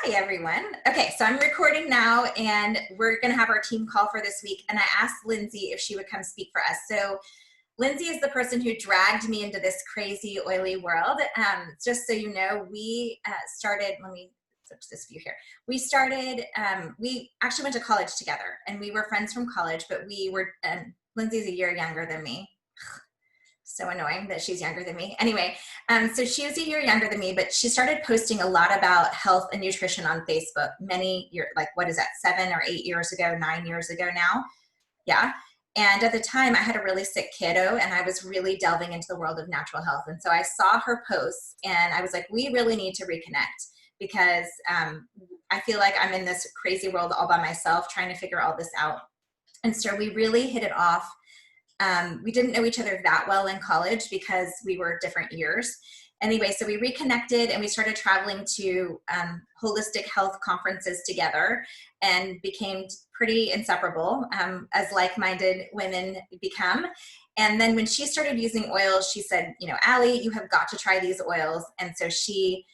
Hi, everyone. Okay, so I'm recording now, and we're going to have our team call for this week. And I asked Lindsay if she would come speak for us. So Lindsay is the person who dragged me into this crazy oily world. Just so you know, we started, let me switch this view here. We started, we actually went to college together, and we were friends from college, but we were, Lindsay's a year younger than me. So annoying that she's younger than me. Anyway, so she was a year younger than me, but she started posting a lot about health and nutrition on Facebook many years, like what is that, 7 or 8 years ago, 9 years ago now? Yeah. And at the time I had a really sick kiddo, and I was really delving into the world of natural health. And so I saw her posts, and I was like, we really need to reconnect, because I feel like I'm in this crazy world all by myself trying to figure all this out. And so we really hit it off. We didn't know each other that well in college because we were different years. Anyway, so we reconnected, and we started traveling to holistic health conferences together, and became pretty inseparable, as like-minded women become. And then when she started using oils, she said, you know, Allie, you have got to try these oils. And so she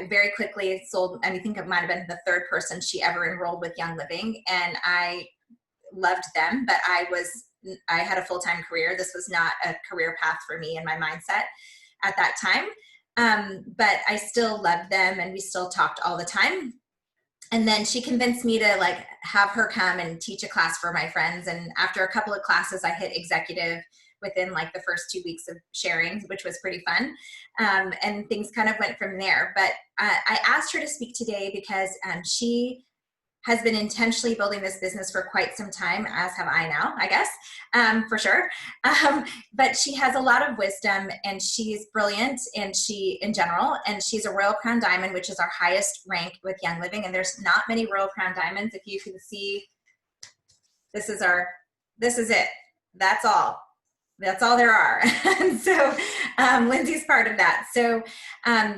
very quickly sold, I think it might have been the third person she ever enrolled with Young Living. And I loved them, but I had a full-time career. This was not a career path for me in my mindset at that time. But I still loved them, and we still talked all the time. And then she convinced me to like have her come and teach a class for my friends. And after a couple of classes, I hit executive within like the first 2 weeks of sharing, which was pretty fun. And things kind of went from there. But I asked her to speak today because she has been intentionally building this business for quite some time, as have I now, I guess, for sure. But she has a lot of wisdom, and she's brilliant, and in general, and she's a Royal Crown Diamond, which is our highest rank with Young Living. And there's not many Royal Crown Diamonds. If you can see, this is it. That's all. That's all there are. And so Lindsay's part of that. So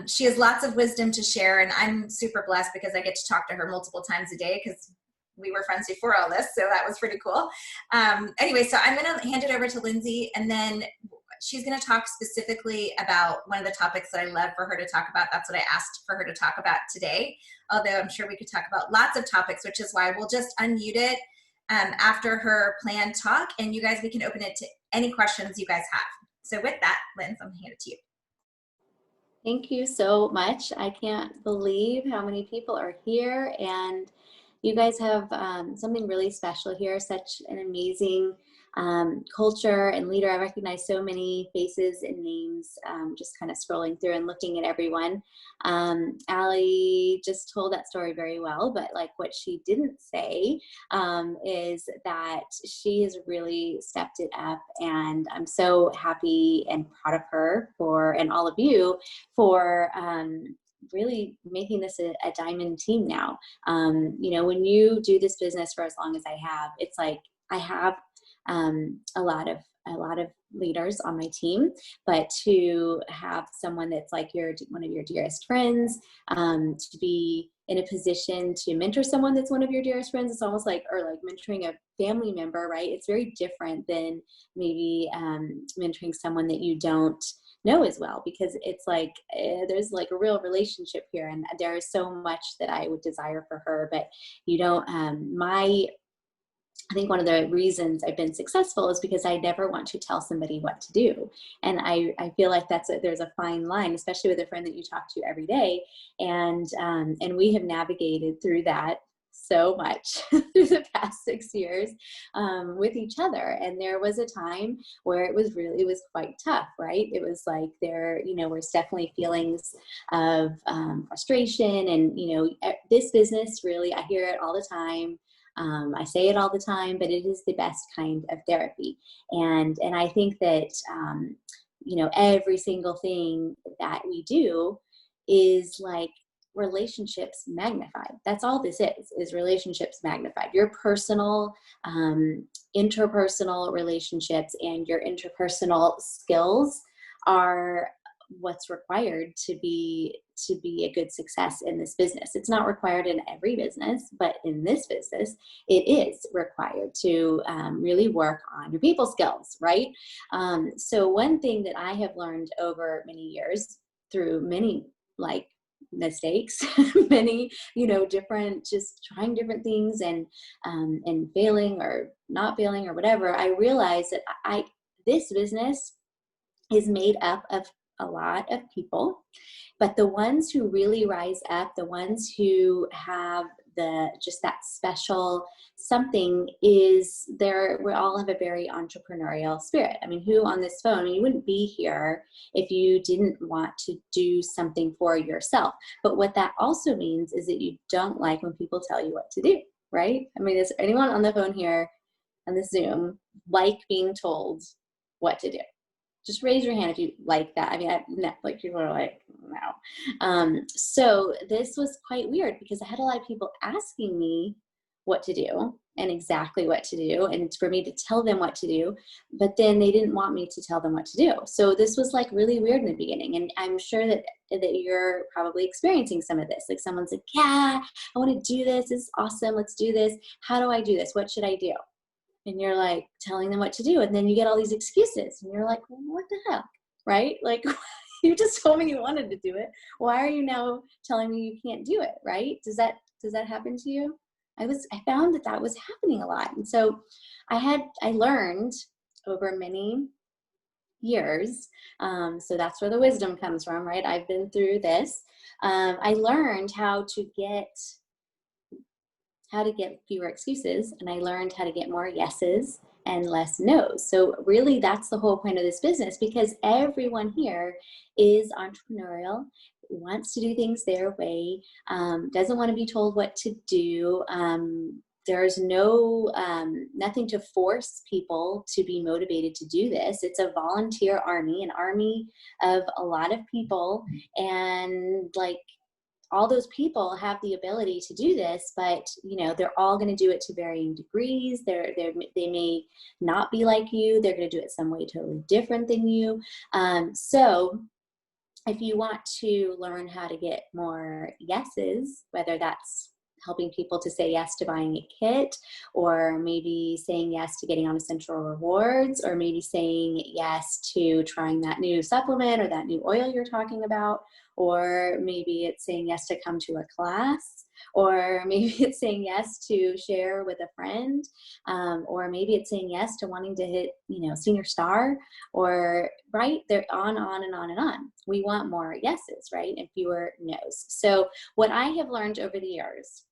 she has lots of wisdom to share, and I'm super blessed because I get to talk to her multiple times a day, because we were friends before all this. So that was pretty cool. Anyway, so I'm going to hand it over to Lindsay, and then she's going to talk specifically about one of the topics that I love for her to talk about. That's what I asked for her to talk about today. Although I'm sure we could talk about lots of topics, which is why we'll just unmute it after her planned talk, and you guys, we can open it to any questions you guys have. So with that, Linz, I'm gonna hand it to you. Thank you so much. I can't believe how many people are here, and you guys have something really special here, such an amazing culture and leader. I recognize so many faces and names, just kind of scrolling through and looking at everyone. Allie just told that story very well, but like what she didn't say is that she has really stepped it up, and I'm so happy and proud of her and all of you for really making this a diamond team now. You know, when you do this business for as long as I have, it's like I have a lot of leaders on my team, but to have someone that's like one of your dearest friends, to be in a position to mentor someone that's one of your dearest friends, it's almost like, or like mentoring a family member, right? It's very different than maybe mentoring someone that you don't know as well, because it's like there's like a real relationship here, and there is so much that I would desire for her, but you don't. I think one of the reasons I've been successful is because I never want to tell somebody what to do. And I feel like there's a fine line, especially with a friend that you talk to every day. And we have navigated through that so much through the past 6 years with each other. And there was a time where it was quite tough, right? It was like there's definitely feelings of frustration, and, this business really, I hear it all the time. I say it all the time, but it is the best kind of therapy. And I think that, every single thing that we do is like relationships magnified. That's all this is relationships magnified. Your personal, interpersonal relationships and your interpersonal skills are what's required to be a good success in this business. It's not required in every business, but in this business, it is required to really work on your people skills, right? So one thing that I have learned over many years through many mistakes, many, different, just trying different things and failing or not failing or whatever, I realized that this business is made up of a lot of people, but the ones who really rise up, the ones who have just that special something is we all have a very entrepreneurial spirit. I mean, who on this phone, you wouldn't be here if you didn't want to do something for yourself. But what that also means is that you don't like when people tell you what to do, right? I mean, is anyone on the phone here on this Zoom like being told what to do? Just raise your hand if you like that. I mean, like people are like, no. So this was quite weird because I had a lot of people asking me what to do and exactly what to do and for me to tell them what to do, but then they didn't want me to tell them what to do. So this was like really weird in the beginning. And I'm sure that you're probably experiencing some of this. Like someone's like, yeah, I want to do this. This is awesome. Let's do this. How do I do this? What should I do? And you're like telling them what to do. And then you get all these excuses and you're like, well, what the hell? Right? Like you just told me you wanted to do it. Why are you now telling me you can't do it? Right? Does that happen to you? I found that was happening a lot. And so I learned over many years. So that's where the wisdom comes from, right? I've been through this. I learned how to get fewer excuses, and I learned how to get more yeses and less no's. So really that's the whole point of this business, because everyone here is entrepreneurial, wants to do things their way, doesn't want to be told what to do. There's nothing to force people to be motivated to do this. It's a volunteer army, an army of a lot of people, and like all those people have the ability to do this, but they're all going to do it to varying degrees. They may not be like you. They're going to do it some way totally different than you. So if you want to learn how to get more yeses, whether that's helping people to say yes to buying a kit, or maybe saying yes to getting on Essential Rewards, or maybe saying yes to trying that new supplement or that new oil you're talking about, or maybe it's saying yes to come to a class, or maybe it's saying yes to share with a friend, or maybe it's saying yes to wanting to hit, senior star, or right, they're on and on and on. We want more yeses, right, and fewer nos. So what I have learned over the years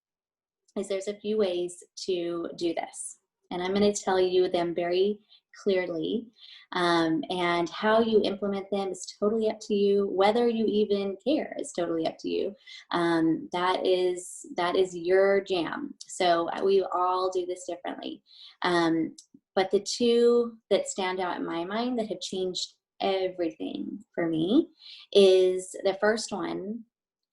is there's a few ways to do this, and I'm going to tell you them very clearly, and how you implement them is totally up to you. Whether you even care is totally up to you. That is your jam. So we all do this differently, but the two that stand out in my mind that have changed everything for me is the first one.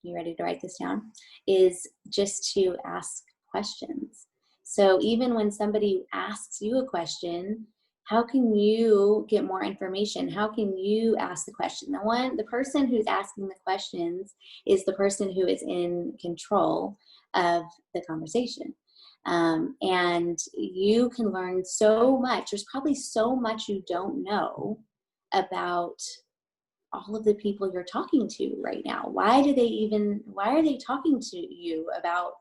You ready to write this down? Is just to ask questions. So even when somebody asks you a question, how can you get more information? How can you ask the question? The person who's asking the questions is the person who is in control of the conversation. And you can learn so much. There's probably so much you don't know about all of the people you're talking to right now. Why are they talking to you about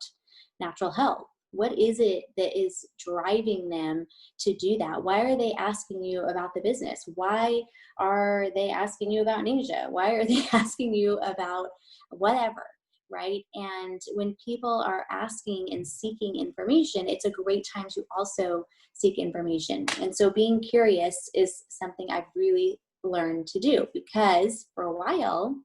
natural health? What is it that is driving them to do that? Why are they asking you about the business? Why are they asking you about Ninja? Why are they asking you about whatever, right? And when people are asking and seeking information, it's a great time to also seek information. And so being curious is something I've really learned to do, because for a while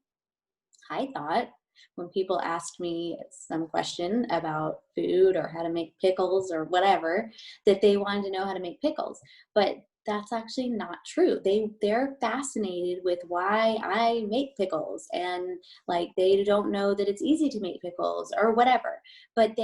I thought when people asked me some question about food or how to make pickles or whatever, that they wanted to know how to make pickles. But that's actually not true. They're fascinated with why I make pickles, and like they don't know that it's easy to make pickles or whatever. But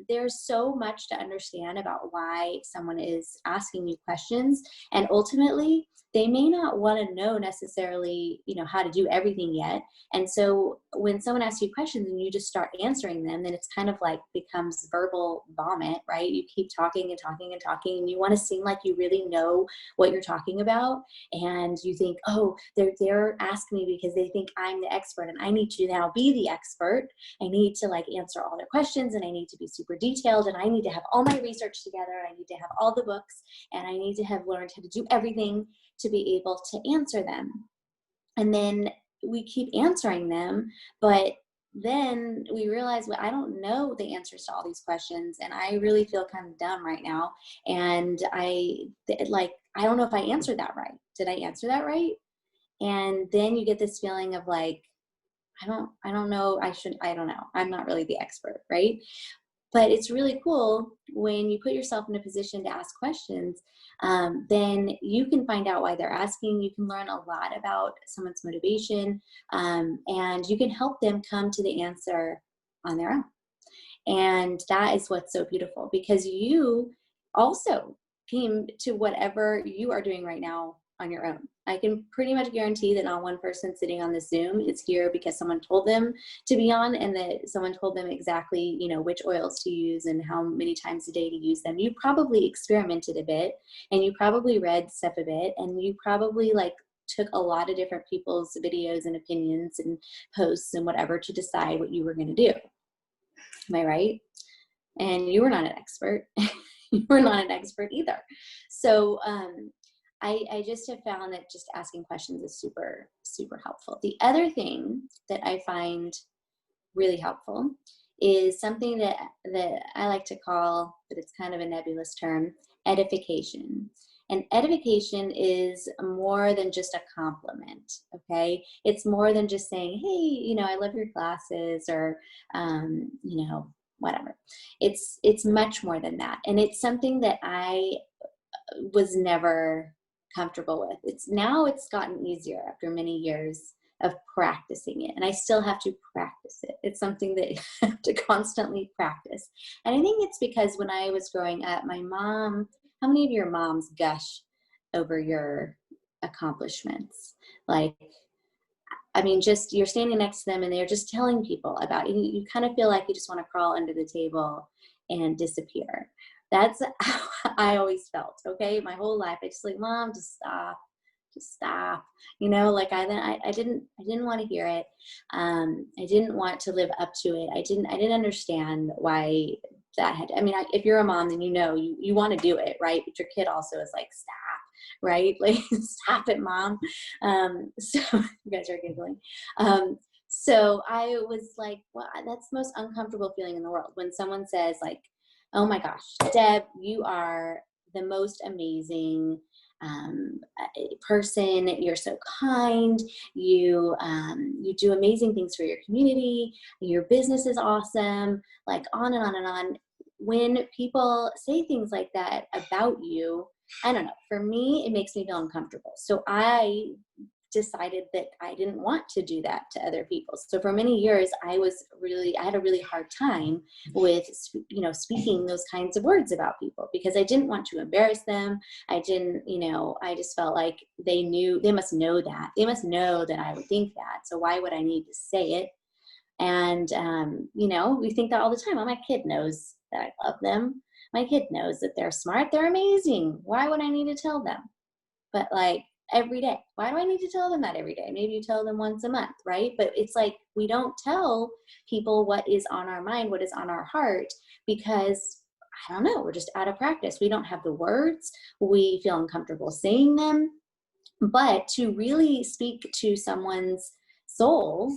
there's so much to understand about why someone is asking you questions, and ultimately they may not want to know necessarily, how to do everything yet. And so when someone asks you questions and you just start answering them, then it's kind of like becomes verbal vomit, right? You keep talking and talking and talking, and you want to seem like you really know know what you're talking about, and you think, oh, they're asking me because they think I'm the expert, and I need to now be the expert. I need to like answer all their questions, and I need to be super detailed, and I need to have all my research together, and I need to have all the books, and I need to have learned how to do everything to be able to answer them. And then we keep answering them, but then we realize, well, I don't know the answers to all these questions, and I really feel kind of dumb right now. And I don't know if I answered that right. Did I answer that right? And then you get this feeling of like, I don't know. I don't know. I'm not really the expert, right? But it's really cool when you put yourself in a position to ask questions, then you can find out why they're asking. You can learn a lot about someone's motivation, and you can help them come to the answer on their own. And that is what's so beautiful, because you also came to whatever you are doing right now on your own. I can pretty much guarantee that not one person sitting on the Zoom is here because someone told them to be on, and that someone told them exactly, which oils to use and how many times a day to use them. You probably experimented a bit, and you probably read stuff a bit, and you probably like took a lot of different people's videos and opinions and posts and whatever to decide what you were going to do. Am I right? And you were not an expert. You were not an expert either. So I just have found that just asking questions is super, super helpful. The other thing that I find really helpful is something that I like to call, but it's kind of a nebulous term, edification. And edification is more than just a compliment, okay? It's more than just saying, hey, I love your classes, or, whatever. It's much more than that. And it's something that I was never comfortable with. It's gotten easier after many years of practicing it, and I still have to practice it. It's something that you have to constantly practice. And I think it's because when I was growing up, my mom, how many of your moms gush over your accomplishments? Like, I mean, just you're standing next to them and they're just telling people about you. You kind of feel like you just want to crawl under the table and disappear. That's how I always felt. Okay, my whole life, I just like, Mom, just stop. Like I didn't want to hear it. I didn't want to live up to it. I didn't understand why that had. I mean, if you're a mom, then you want to do it, right? But your kid also is like, stop. Right? Like, stop it, Mom. So you guys are giggling. So I was like, well, that's the most uncomfortable feeling in the world when someone says like, oh my gosh, Deb, you are the most amazing person. You're so kind. You do amazing things for your community. Your business is awesome. Like on and on and on. When people say things like that about you, I don't know. For me, it makes me feel uncomfortable. So I decided that I didn't want to do that to other people. So for many years, I had a really hard time with, speaking those kinds of words about people, because I didn't want to embarrass them. I just felt like they must know that. They must know that I would think that. So why would I need to say it? And, we think that all the time. Oh, my kid knows that I love them. My kid knows that they're smart. They're amazing. Why would I need to tell them? But like every day, why do I need to tell them that every day? Maybe you tell them once a month, right? But it's like, we don't tell people what is on our mind, what is on our heart, because I don't know, we're just out of practice. We don't have the words. We feel uncomfortable saying them. But to really speak to someone's soul,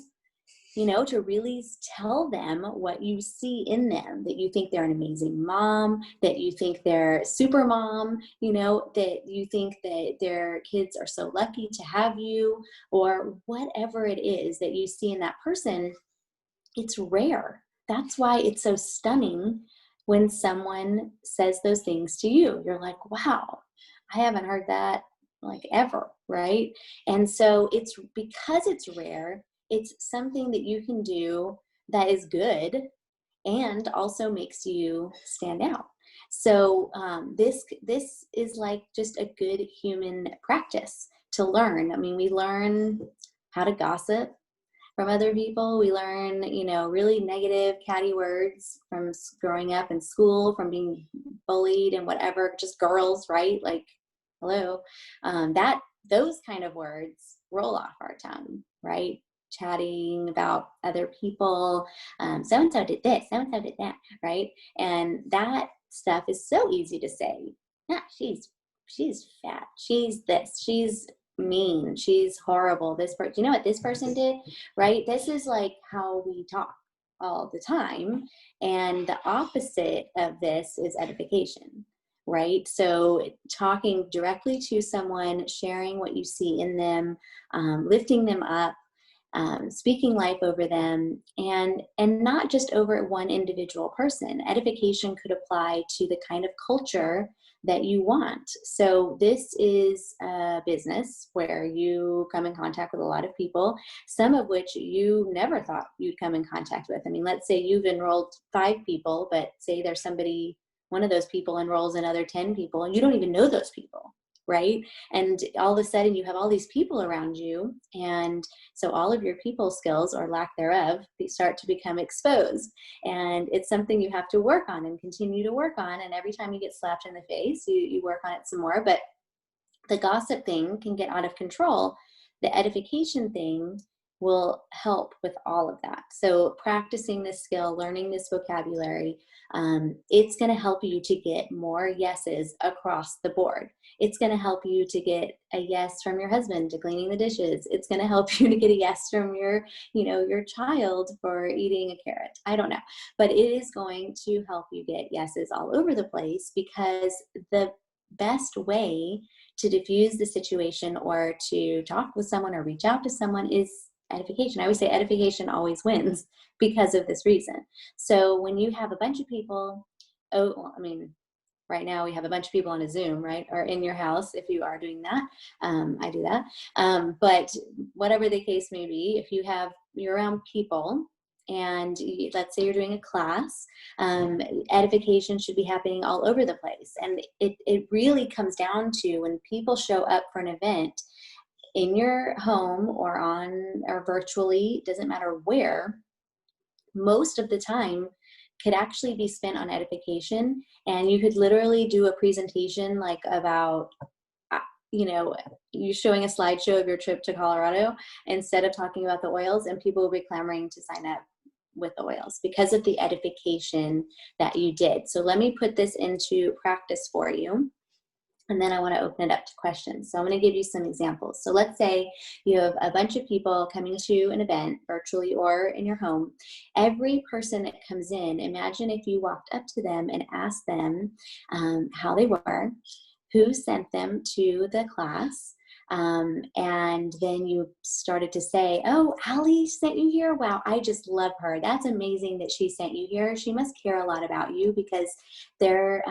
to really tell them what you see in them, that you think they're an amazing mom, that you think they're super mom, that you think that their kids are so lucky to have you, or whatever it is that you see in that person, it's rare. That's why it's so stunning when someone says those things to you. You're like, wow, I haven't heard that like ever, right? And so it's because it's rare, it's something that you can do that is good and also makes you stand out. So this is like just a good human practice to learn. I mean, we learn how to gossip from other people. We learn, really negative, catty words from growing up in school, from being bullied and whatever, just girls, right? Like, hello, those kind of words roll off our tongue, right? Chatting about other people, so and so did this, so and so did that, right? And that stuff is so easy to say. Yeah, she's fat. She's this. She's mean. She's horrible. This person. You know what this person did, right? This is like how we talk all the time, and the opposite of this is edification, right? So talking directly to someone, sharing what you see in them, lifting them up, speaking life over them, and not just over one individual person. Edification could apply to the kind of culture that you want. So this is a business where you come in contact with a lot of people, some of which you never thought you'd come in contact with. I mean, let's say you've enrolled 5 people, but say there's somebody, one of those people enrolls another 10 people, and you don't even know those people, right? And all of a sudden you have all these people around you, and so all of your people skills, or lack thereof, start to become exposed. And it's something you have to work on and continue to work on. And every time you get slapped in the face, you work on it some more. But the gossip thing can get out of control. The edification thing will help with all of that. So practicing this skill, learning this vocabulary, it's going to help you to get more yeses across the board. It's going to help you to get a yes from your husband to cleaning the dishes. It's going to help you to get a yes from your child for eating a carrot. I don't know, but it is going to help you get yeses all over the place, because the best way to diffuse the situation or to talk with someone or reach out to someone is edification. I always say edification always wins because of this reason. So when you have a bunch of people, right now we have a bunch of people on a Zoom, right? Or in your house, if you are doing that. I do that. But whatever the case may be, if you're around people, and let's say you're doing a class, edification should be happening all over the place. And it really comes down to when people show up for an event in your home or virtually, doesn't matter where, most of the time could actually be spent on edification. And you could literally do a presentation like about, you showing a slideshow of your trip to Colorado instead of talking about the oils, and people will be clamoring to sign up with the oils because of the edification that you did. So let me put this into practice for you, and then I want to open it up to questions. So I'm going to give you some examples. So let's say you have a bunch of people coming to an event virtually or in your home. Every person that comes in, imagine if you walked up to them and asked them how they were, who sent them to the class, and then you started to say, oh, Allie sent you here? Wow, I just love her. That's amazing that she sent you here. She must care a lot about you, because there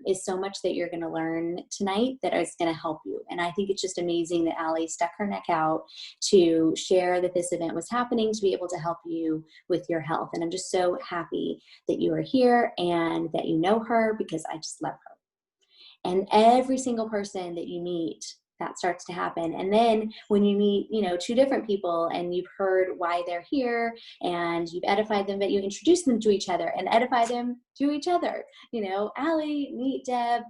is so much that you're going to learn tonight that is going to help you. And I think it's just amazing that Allie stuck her neck out to share that this event was happening, to be able to help you with your health. And I'm just so happy that you are here and that you know her, because I just love her. And every single person that you meet, that starts to happen. And then when you meet, 2 different people and you've heard why they're here and you've edified them, but you introduce them to each other and edify them to each other. Allie, meet Deb.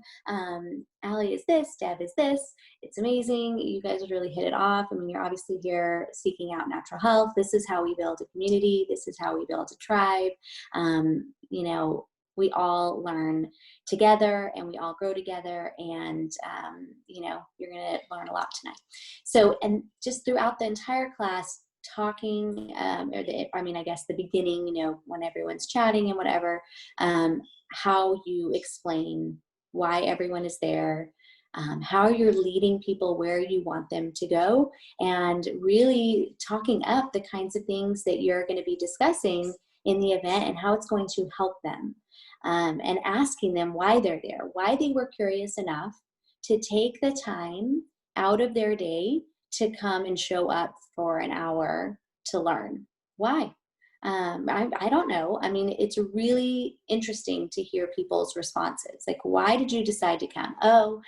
Allie is this, Deb is this. It's amazing. You guys would really hit it off. I mean, you're obviously here seeking out natural health. This is how we build a community. This is how we build a tribe. We all learn together and we all grow together, and you're going to learn a lot tonight. So, and just throughout the entire class, talking, I guess the beginning, when everyone's chatting and whatever, how you explain why everyone is there, how you're leading people where you want them to go, and really talking up the kinds of things that you're going to be discussing in the event and how it's going to help them. And asking them why they're there, why they were curious enough to take the time out of their day to come and show up for an hour to learn. Why? I don't know. I mean, it's really interesting to hear people's responses. Like, why did you decide to come? Oh,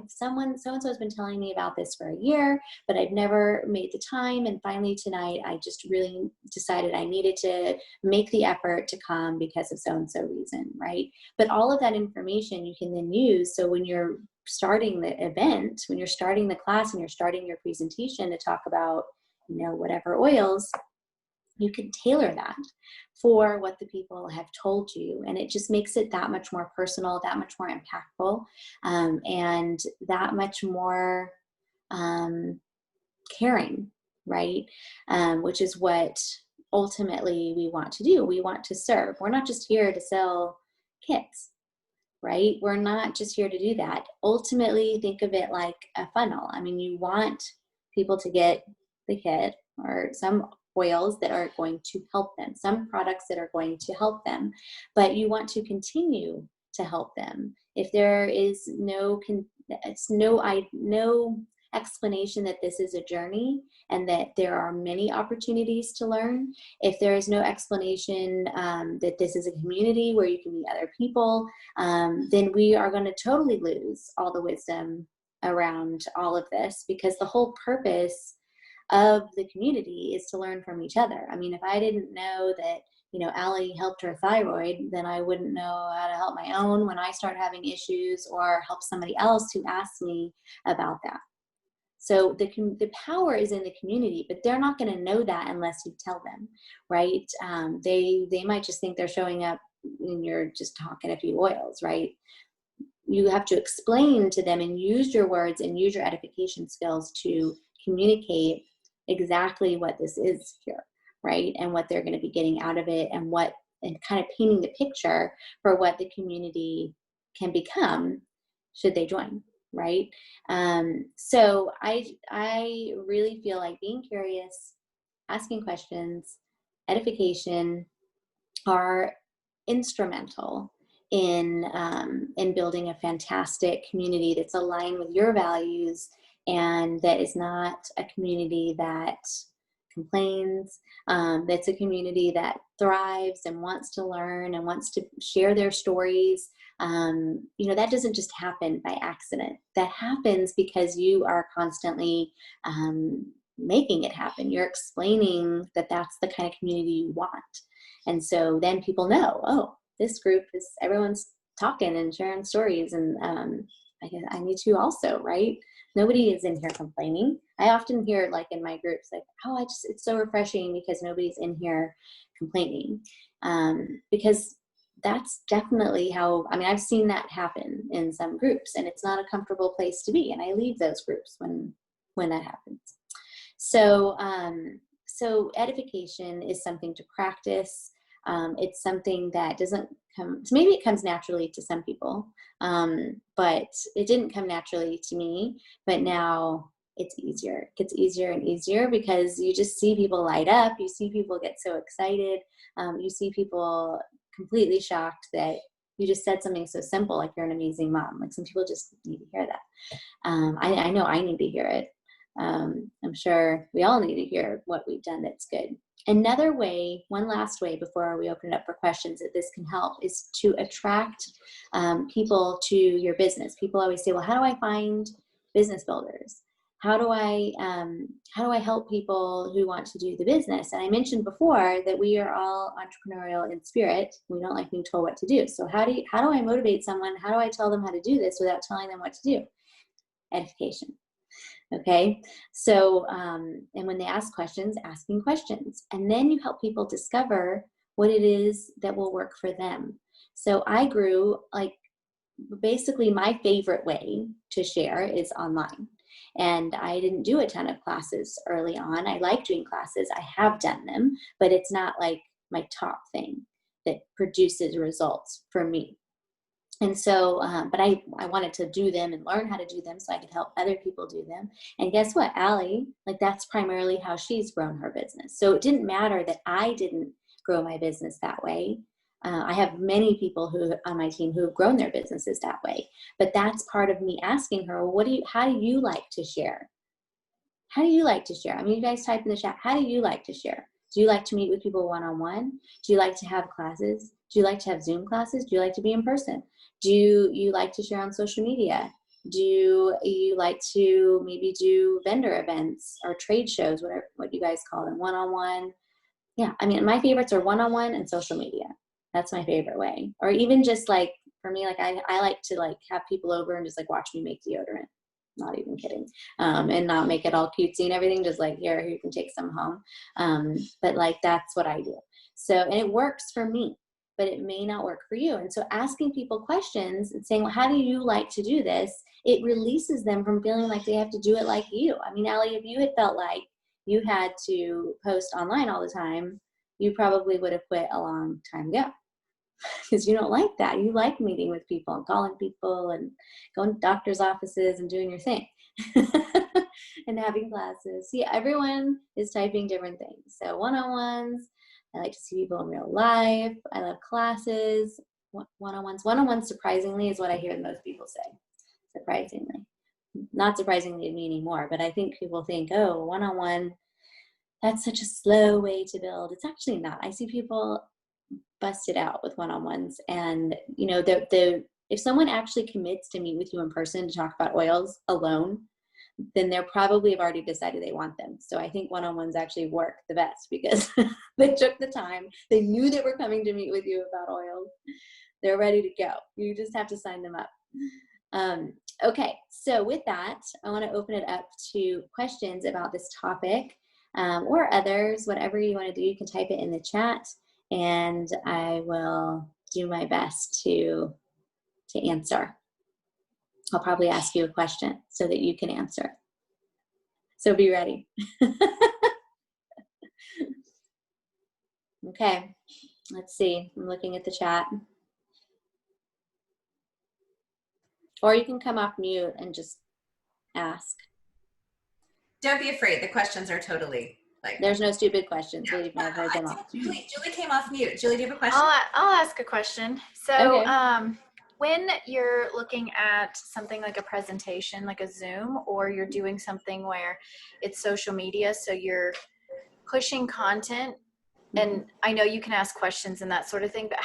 so-and-so has been telling me about this for a year, but I've never made the time. And finally tonight, I just really decided I needed to make the effort to come because of so-and-so reason, right? But all of that information you can then use. So when you're starting the event, when you're starting the class and you're starting your presentation to talk about, whatever oils, you can tailor that for what the people have told you. And it just makes it that much more personal, that much more impactful, and that much more caring, right? Which is what ultimately we want to do. We want to serve. We're not just here to sell kits, right? We're not just here to do that. Ultimately, think of it like a funnel. I mean, you want people to get the kit or some oils that are going to help them, some products that are going to help them, but you want to continue to help them. If there is no explanation that this is a journey and that there are many opportunities to learn, if there is no explanation that this is a community where you can meet other people, then we are going to totally lose all the wisdom around all of this, because the whole purpose of the community is to learn from each other. I mean, if I didn't know that, Allie helped her thyroid, then I wouldn't know how to help my own when I start having issues, or help somebody else who asks me about that. So the power is in the community, but they're not going to know that unless you tell them, right? They might just think they're showing up and you're just talking a few oils, right? You have to explain to them and use your words and use your edification skills to communicate exactly what this is here, right? And what they're going to be getting out of it, and kind of painting the picture for what the community can become should they join, right? So I really feel like being curious, asking questions, edification are instrumental in building a fantastic community that's aligned with your values, and that is not a community that complains, that's a community that thrives and wants to learn and wants to share their stories. That doesn't just happen by accident. That happens because you are constantly making it happen. You're explaining that that's the kind of community you want. And so then people know, oh, this group is, everyone's talking and sharing stories, and I need to also, right? Nobody is in here complaining. I often hear, like, in my groups, like, oh, it's so refreshing because nobody's in here complaining. Because that's definitely how, I've seen that happen in some groups, and it's not a comfortable place to be. And I leave those groups when that happens. So edification is something to practice. It's something that doesn't come, maybe it comes naturally to some people, but it didn't come naturally to me. But now it's easier. It gets easier and easier because you just see people light up. You see people get so excited. You see people completely shocked that you just said something so simple, like you're an amazing mom. Like, some people just need to hear that. I know I need to hear it. I'm sure we all need to hear what we've done that's good. Another way, one last way before we open it up for questions, that this can help is to attract people to your business. People always say, well, how do I find business builders? How do I help people who want to do the business? And I mentioned before that we are all entrepreneurial in spirit. We don't like being told what to do. So how do I motivate someone? How do I tell them how to do this without telling them what to do? Education. Okay. So, and when they ask questions, asking questions, and then you help people discover what it is that will work for them. So I grew, like, basically my favorite way to share is online. And I didn't do a ton of classes early on. I like doing classes. I have done them, but it's not like my top thing that produces results for me. And so, but I wanted to do them and learn how to do them so I could help other people do them. And guess what, Allie, like, that's primarily how she's grown her business. So it didn't matter that I didn't grow my business that way. I have many people who on my team who have grown their businesses that way. But that's part of me asking her, how do you like to share? How do you like to share? You guys type in the chat, how do you like to share? Do you like to meet with people one-on-one? Do you like to have classes? Do you like to have Zoom classes? Do you like to be in person? Do you like to share on social media? Do you like to maybe do vendor events or trade shows, what you guys call them, one-on-one? Yeah, my favorites are one-on-one and social media. That's my favorite way. Or even just like for me. Like I like to like have people over and just like watch me make deodorant. Not even kidding. And not make it all cutesy and everything. Just like, here, you can take some home. But like, that's what I do. So, and it works for me, but it may not work for you. And so asking people questions and saying, well, how do you like to do this? It releases them from feeling like they have to do it like you. I mean, Allie, if you had felt like you had to post online all the time, you probably would have quit a long time ago. Because you don't like that. You like meeting with people and calling people and going to doctor's offices and doing your thing and having classes. See, everyone is typing different things. So one-on-ones, I like to see people in real life. I love classes, one-on-ones. One-on-ones, surprisingly, is what I hear most people say. Surprisingly. Not surprisingly to me anymore, but I think people think, oh, one-on-one, that's such a slow way to build. It's actually not. I see people busted out with one-on-ones, and you know, if someone actually commits to meet with you in person to talk about oils alone, then they're probably have already decided they want them. So I think one-on-ones actually work the best because they took the time, they knew they were coming to meet with you about oils, they're ready to go. You just have to sign them up. Okay, so with that, I want to open it up to questions about this topic, or others. Whatever you want to do, you can type it in the chat, and I will do my best to answer. I'll probably ask you a question so that you can answer. So be ready. Okay, let's see. I'm looking at the chat. Or you can come off mute and just ask. Don't be afraid. The questions are totally like. There's no stupid questions. Yeah, Believe me, I've heard them all. Julie came off mute. Julie, do you have a question? I'll ask a question. So, Okay. when you're looking at something like a presentation, like a Zoom, or you're doing something where it's social media, so you're pushing content, and I know you can ask questions and that sort of thing, but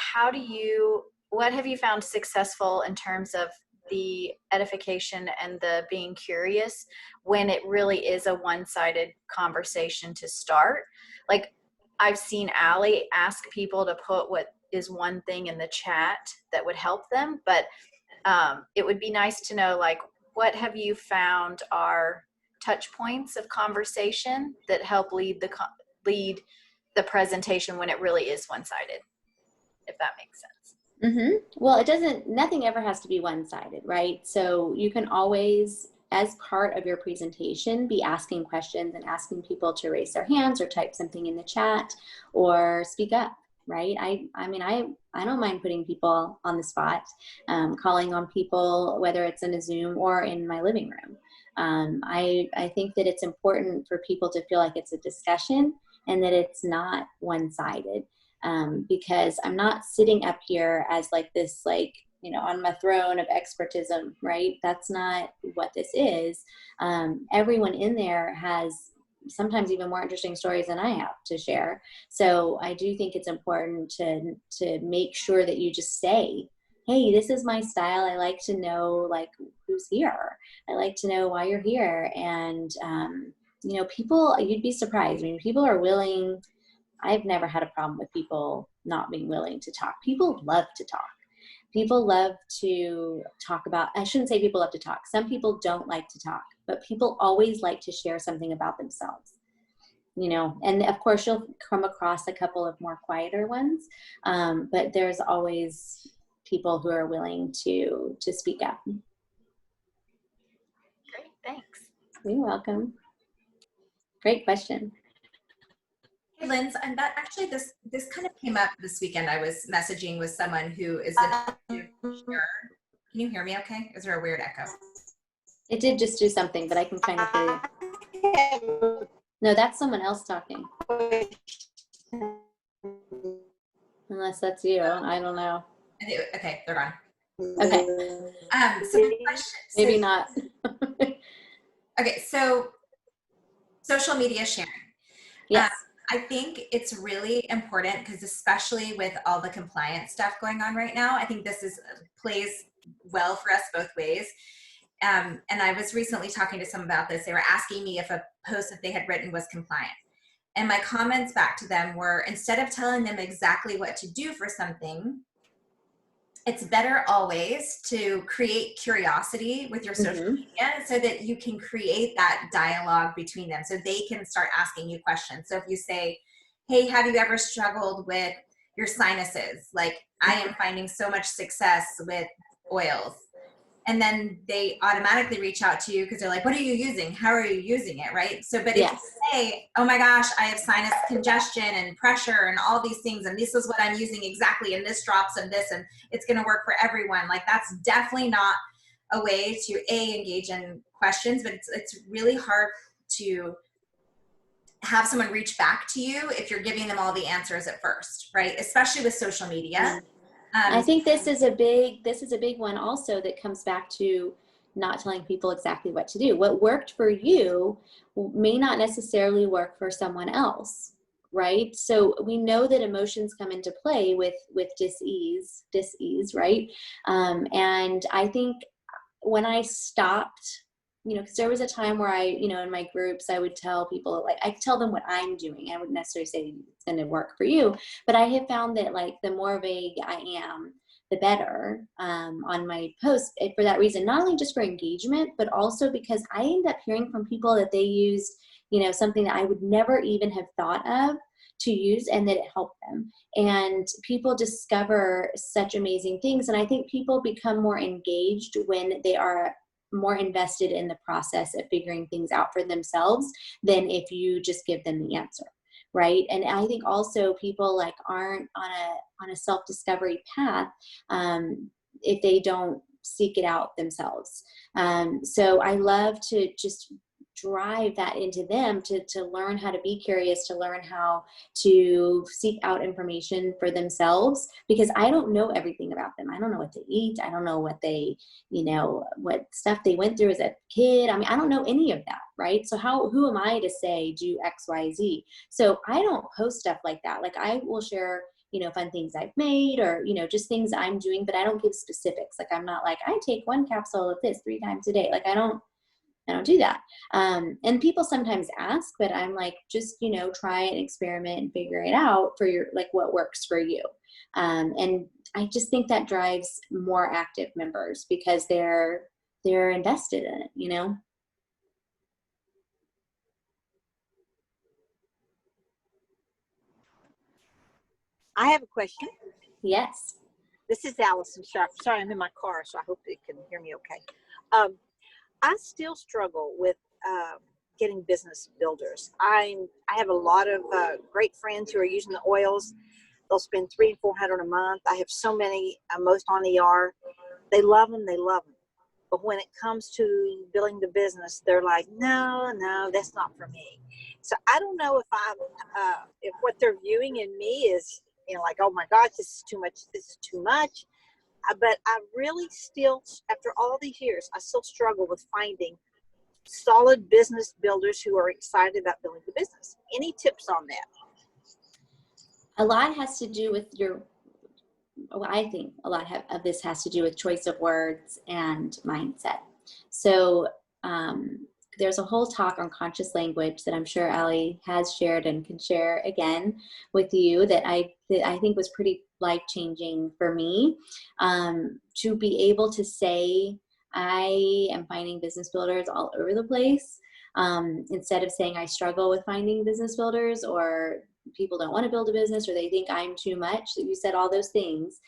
what have you found successful in terms of the edification and the being curious when it really is a one-sided conversation to start? Like, I've seen Allie ask people to put what is one thing in the chat that would help them, but it would be nice to know, like, what have you found are touch points of conversation that help lead the presentation when it really is one-sided, if that makes sense. Well, nothing ever has to be one-sided, right? So you can always, as part of your presentation, be asking questions and asking people to raise their hands or type something in the chat or speak up, right? I mean, I don't mind putting people on the spot, calling on people, whether it's in a Zoom or in my living room. I think that it's important for people to feel like it's a discussion and that it's not one-sided. Because I'm not sitting up here as like this, like, you know, on my throne of expertism, right? That's not what this is. Everyone in there has sometimes even more interesting stories than I have to share. So I do think it's important to make sure that you just say, hey, this is my style. I like to know, like, who's here. I like to know why you're here. And, you know, people, you'd be surprised. I mean, people are willing. I've never had a problem with people not being willing to talk. People love to talk. People love to talk about, I shouldn't say people love to talk. Some people don't like to talk, but people always like to share something about themselves, you know, and of course you'll come across a couple of more quieter ones, but there's always people who are willing to speak up. Great, thanks. You're welcome. Great question. Linz, and that actually this kind of came up this weekend. I was messaging with someone who is Can you hear me okay? Is there a weird echo? It did just do something, but I can kind of hear you. No, that's someone else talking. Unless that's you, I don't know. Okay, they're gone. Okay. So the question, Maybe not. Okay, so social media sharing. Yes. I think it's really important because especially with all the compliance stuff going on right now, I think this plays well for us both ways. And I was recently talking to someone about this. They were asking me if a post that they had written was compliant. And my comments back to them were, instead of telling them exactly what to do for something, it's better always to create curiosity with your social Mhm. media so that you can create that dialogue between them so they can start asking you questions. So if you say, hey, have you ever struggled with your sinuses? Like, I am finding so much success with oils. And then they automatically reach out to you because they're like, what are you using? How are you using it? Right. So, but if you Yes. say, oh my gosh, I have sinus congestion and pressure and all these things, and this is what I'm using exactly, and this drops and this, and it's going to work for everyone. Like, that's definitely not a way to engage in questions, but it's really hard to have someone reach back to you if you're giving them all the answers at first, right? Especially with social media. I Um, think this is a big one also that comes back to not telling people exactly what to do. What worked for you may not necessarily work for someone else, right? So we know that emotions come into play with dis-ease, right? And I think when I stopped, because there was a time where in my groups, I would tell people, like, I tell them what I'm doing. I wouldn't necessarily say it's going to work for you, but I have found that, like, the more vague I am, the better on my posts for that reason, not only just for engagement, but also because I end up hearing from people that they used, something that I would never even have thought of to use, and that it helped them. And people discover such amazing things. And I think people become more engaged when they are more invested in the process of figuring things out for themselves than if you just give them the answer, right? And I think also people, like, aren't on a self-discovery path if they don't seek it out themselves. So I love to just drive that into them to learn how to be curious, to learn how to seek out information for themselves, because I don't know everything about them. I don't know what they eat. I don't know what what stuff they went through as a kid. I mean, I don't know any of that, right? So who am I to say do X, Y, Z? So I don't post stuff like that. Like, I will share fun things I've made, or, just things I'm doing, but I don't give specifics. Like, I'm not like, I take one capsule of this 3 times a day. Like, I don't do that. And people sometimes ask, but I'm like, just, try and experiment and figure it out for what works for you. And I just think that drives more active members because they're invested in it. I have a question. Yes. This is Allison Sharp. Sorry, I'm in my car, so I hope you can hear me okay. I still struggle with getting business builders. I have a lot of great friends who are using the oils. They'll spend $300 and $400 a month. I have so many, most on ER. They love them. But when it comes to building the business, they're like, no, that's not for me. So I don't know if what they're viewing in me is, like, oh my gosh, this is too much. This is too much. But I really still, after all these years, I still struggle with finding solid business builders who are excited about building the business. Any tips on that? A lot has to do with I think a lot of this has to do with choice of words and mindset. So there's a whole talk on conscious language that I'm sure Ali has shared and can share again with you that I think was pretty life-changing for me, to be able to say, I am finding business builders all over the place, instead of saying I struggle with finding business builders, or people don't want to build a business, or they think I'm too much. That you said all those things,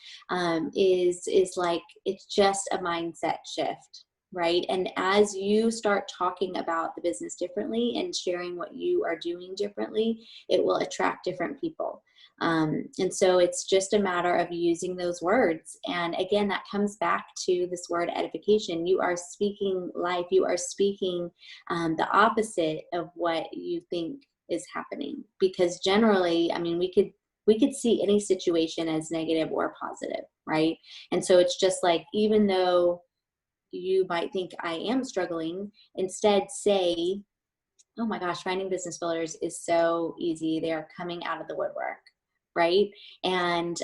is like, it's just a mindset shift, right? And as you start talking about the business differently and sharing what you are doing differently, it will attract different people. And so it's just a matter of using those words. And again, that comes back to this word edification. You are speaking life. You are speaking the opposite of what you think is happening, because generally, I mean, we could see any situation as negative or positive, right? And so it's just like, even though you might think I am struggling, instead say, oh my gosh, finding business builders is so easy. They are coming out of the woodwork, right? And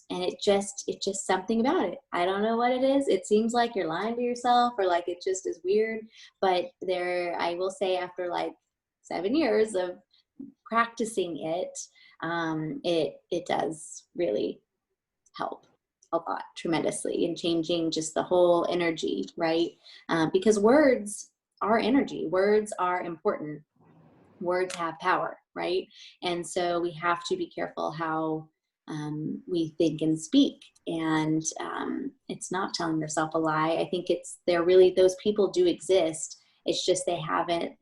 it's just something about it. I don't know what it is. It seems like you're lying to yourself, or like it just is weird. But I will say, after like 7 years of practicing it, it does really help. a lot tremendously in changing just the whole energy, right? Because words are energy. Words are important. Words have power, right? And so we have to be careful how we think and speak. And it's not telling yourself a lie. I think those people do exist. It's just they haven't,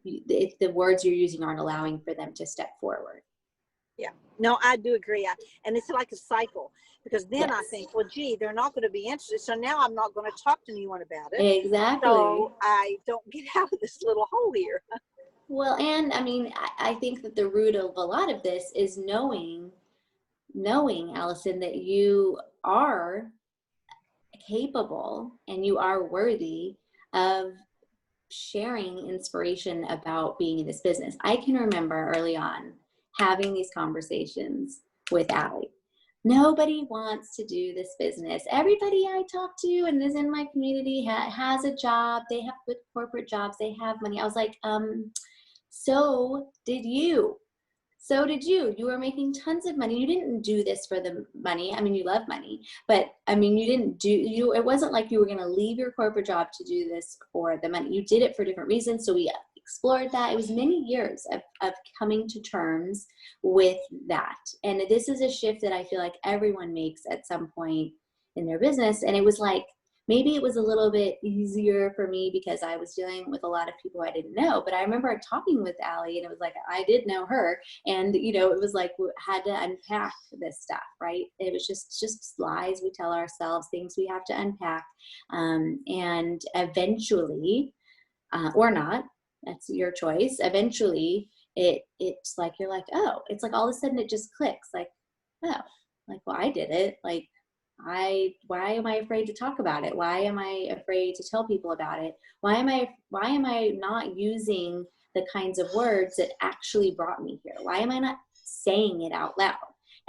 the words you're using aren't allowing for them to step forward. Yeah, no, I do agree. And it's like a cycle, because then I Yes. think, well, gee, they're not going to be interested. So now I'm not going to talk to anyone about it. Exactly. So I don't get out of this little hole here. Well, and I mean, I think that the root of a lot of this is knowing, Allison, that you are capable and you are worthy of sharing inspiration about being in this business. I can remember early on having these conversations with Allie. Nobody wants to do this business. Everybody I talk to and is in my community has a job. They have good corporate jobs. They have money. I was like, so did you. So did you. You were making tons of money. You didn't do this for the money. I mean, you love money, but I mean, it wasn't like you were going to leave your corporate job to do this for the money. You did it for different reasons. So we explored that. It was many years of coming to terms with that. And this is a shift that I feel like everyone makes at some point in their business. And it was like, maybe it was a little bit easier for me because I was dealing with a lot of people I didn't know. But I remember talking with Allie, and it was like, I did know her. And, it was like, we had to unpack this stuff, right? It was just lies we tell ourselves, things we have to unpack. And eventually, or not, that's your choice. Eventually, it's like, you're like, oh, it's like all of a sudden it just clicks. Like, oh, like, well, I did it. Like, why am I afraid to talk about it? Why am I afraid to tell people about it? Why am I not using the kinds of words that actually brought me here? Why am I not saying it out loud?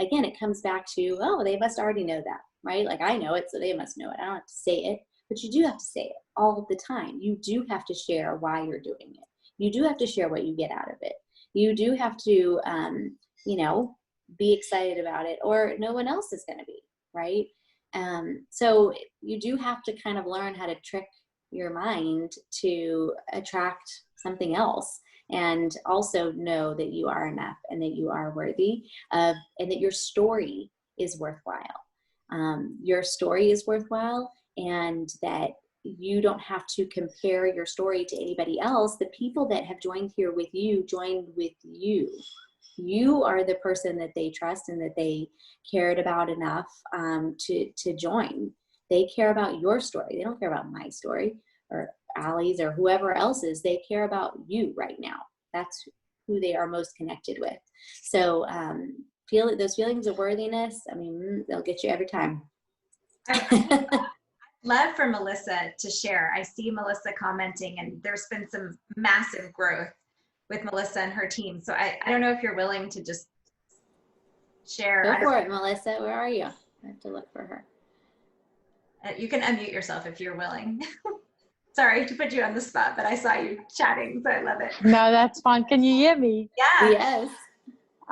Again, it comes back to, oh, they must already know that, right? Like, I know it, so they must know it. I don't have to say it, but you do have to say it all the time. You do have to share why you're doing it. You do have to share what you get out of it. You do have to, be excited about it, or no one else is going to be, right? So you do have to kind of learn how to trick your mind to attract something else, and also know that you are enough and that you are worthy of, and that your story is worthwhile. Your story is worthwhile, and that you don't have to compare your story to anybody else. The people that have joined here with you joined with you. You are the person that they trust and that they cared about enough to join. They care about your story. They don't care about my story or Allie's or whoever else's. They care about you right now. That's who they are most connected with. So those feelings of worthiness, I mean, they'll get you every time. Love for Melissa to share. I see Melissa commenting, and there's been some massive growth with Melissa and her team. So I don't know if you're willing to just share. Go for it, Melissa. Where are you? I have to look for her. You can unmute yourself if you're willing. Sorry to put you on the spot, but I saw you chatting, so I love it. No, that's fine. Can you hear me? Yeah. Yes.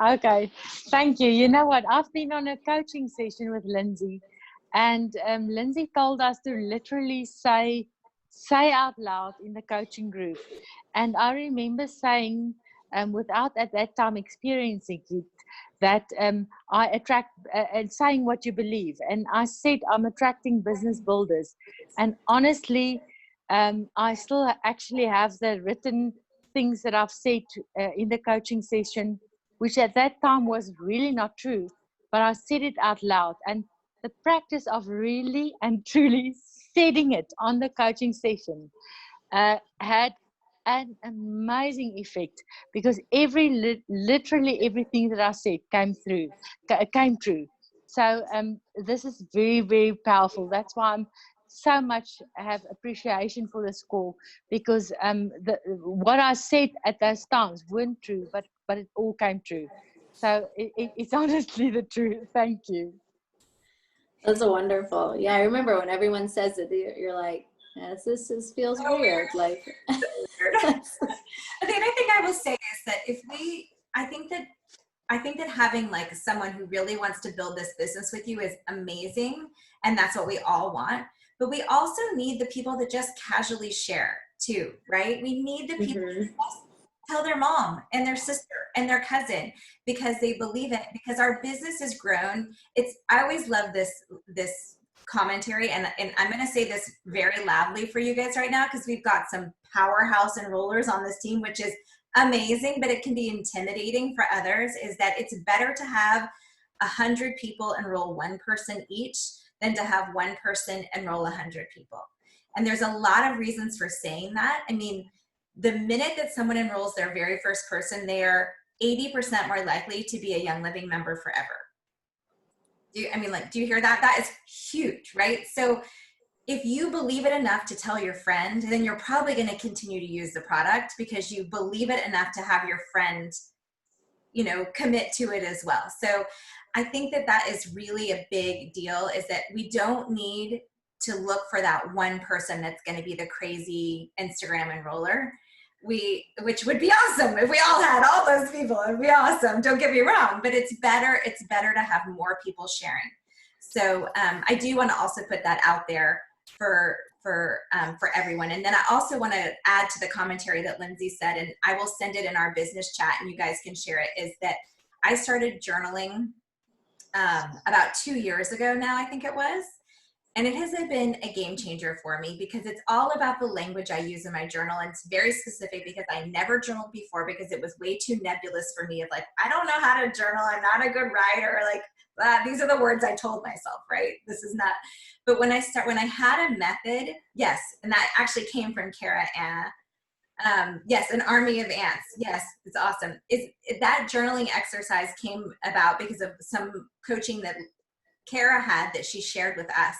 Okay. Thank you. You know what? I've been on a coaching session with Lindsay, and Lindsay told us to literally say out loud in the coaching group. And I remember saying, without at that time experiencing it, that I attract, and saying what you believe. And I said, I'm attracting business builders. And honestly, I still actually have the written things that I've said in the coaching session, which at that time was really not true, but I said it out loud. And the practice of really and truly saying it on the coaching session had an amazing effect, because literally everything that I said came true. So this is very, very powerful. That's why I'm so much have appreciation for this call, because what I said at those times weren't true, but it all came true. So it's honestly the truth. Thank you. That's wonderful. Yeah, I remember when everyone says it, you're like, yes, this feels weird. Like, the other thing I will say is that I think that I think that having like someone who really wants to build this business with you is amazing. And that's what we all want. But we also need the people that just casually share too, right? We need the people who just tell their mom and their sister and their cousin because they believe it, because our business has grown. I always love this commentary, and I'm going to say this very loudly for you guys right now because we've got some powerhouse enrollers on this team, which is amazing, but it can be intimidating for others, is that it's better to have 100 people enroll one person each than to have one person enroll 100 people. And there's a lot of reasons for saying that. I mean, the minute that someone enrolls their very first person, they are 80% more likely to be a Young Living member forever. Do you hear that? That is huge, right? So if you believe it enough to tell your friend, then you're probably going to continue to use the product because you believe it enough to have your friend, commit to it as well. So I think that is really a big deal, is that we don't need to look for that one person that's going to be the crazy Instagram enroller. Which would be awesome if we all had all those people. It'd be awesome. Don't get me wrong, but it's better to have more people sharing. So I do want to also put that out there for everyone. And then I also want to add to the commentary that Lindsay said, and I will send it in our business chat and you guys can share it, is that I started journaling about 2 years ago now, I think it was. And it has been a game changer for me because it's all about the language I use in my journal. And it's very specific because I never journaled before because it was way too nebulous for me. Of like, I don't know how to journal. I'm not a good writer. Like, these are the words I told myself, right? This is not. But when I had a method, yes, and that actually came from Kara Anna. Yes, an army of ants. Yes, it's awesome. That journaling exercise came about because of some coaching that Kara had that she shared with us.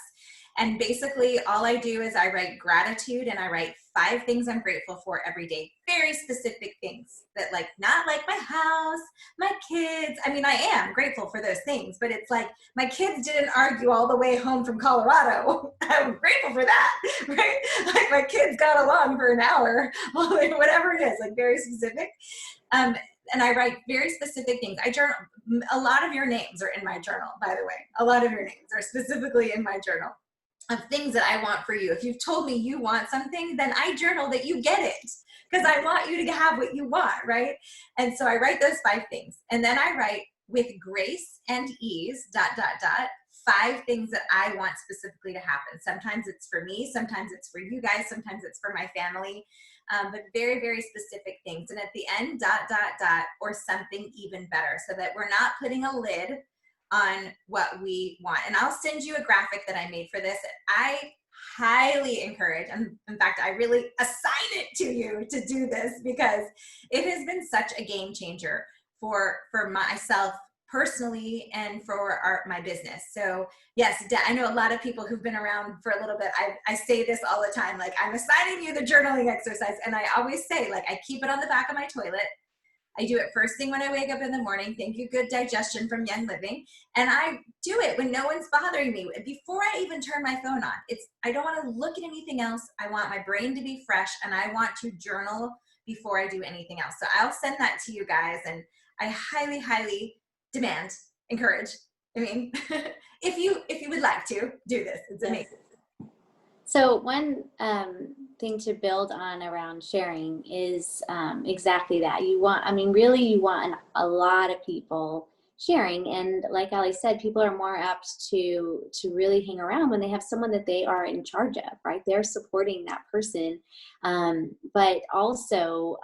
And basically all I do is I write gratitude and I write 5 things I'm grateful for every day. Very specific things that not like my house, my kids. I mean, I am grateful for those things, but it's like my kids didn't argue all the way home from Colorado. I'm grateful for that, right? Like my kids got along for an hour, whatever it is, like very specific. And I write very specific things. I journal. A lot of your names are in my journal, by the way. A lot of your names are specifically in my journal of things that I want for you. If you've told me you want something, then I journal that you get it because I want you to have what you want, right? And so I write those 5 things. And then I write with grace and ease, ... 5 things that I want specifically to happen. Sometimes it's for me, sometimes it's for you guys, sometimes it's for my family, but very, very specific things. And at the end, ... or something even better, so that we're not putting a lid on what we want. And I'll send you a graphic that I made for this. I highly encourage, and in fact, I really assign it to you to do this because it has been such a game changer for myself personally and for my business. So yes, I know a lot of people who've been around for a little bit. I say this all the time, like I'm assigning you the journaling exercise. And I always say, like, I keep it on the back of my toilet. I do it first thing when I wake up in the morning. Thank you, Good Digestion from Young Living. And I do it when no one's bothering me. Before I even turn my phone on. I don't want to look at anything else. I want my brain to be fresh and I want to journal before I do anything else. So I'll send that to you guys, and I highly, highly encourage. I mean, if you would like to do this, it's amazing. So one thing to build on around sharing is exactly that. You want a lot of people sharing, and like Ali said, people are more apt to really hang around when they have someone that they are in charge of, right? They're supporting that person, but also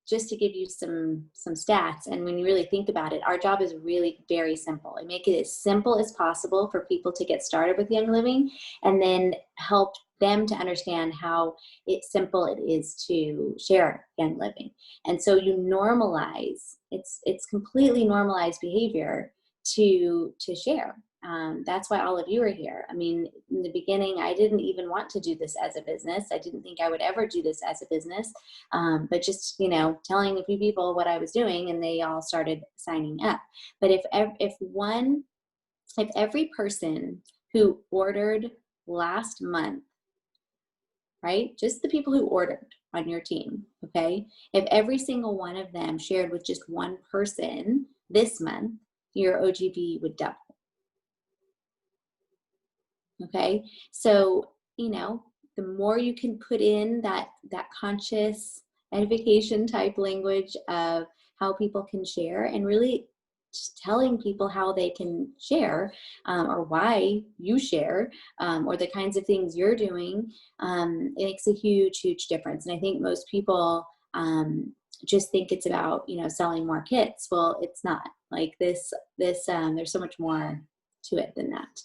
just to give you some stats, and when you really think about it, our job is really very simple. I make it as simple as possible for people to get started with Young Living, and then help them to understand how simple it is to share Young Living. And so you normalize, it's completely normalized behavior to share. That's why all of you are here. I mean, in the beginning, I didn't even want to do this as a business. I didn't think I would ever do this as a business. But just, telling a few people what I was doing, and they all started signing up. But if every person who ordered last month, right, just the people who ordered, on your team, okay? If every single one of them shared with just one person this month, your OGB would double. Okay, so the more you can put in that conscious edification type language of how people can share, and really just telling people how they can share, or why you share, or the kinds of things you're doing, it makes a huge difference. And I think most people just think it's about selling more kits. Well, it's not. Like this there's so much more to it than that.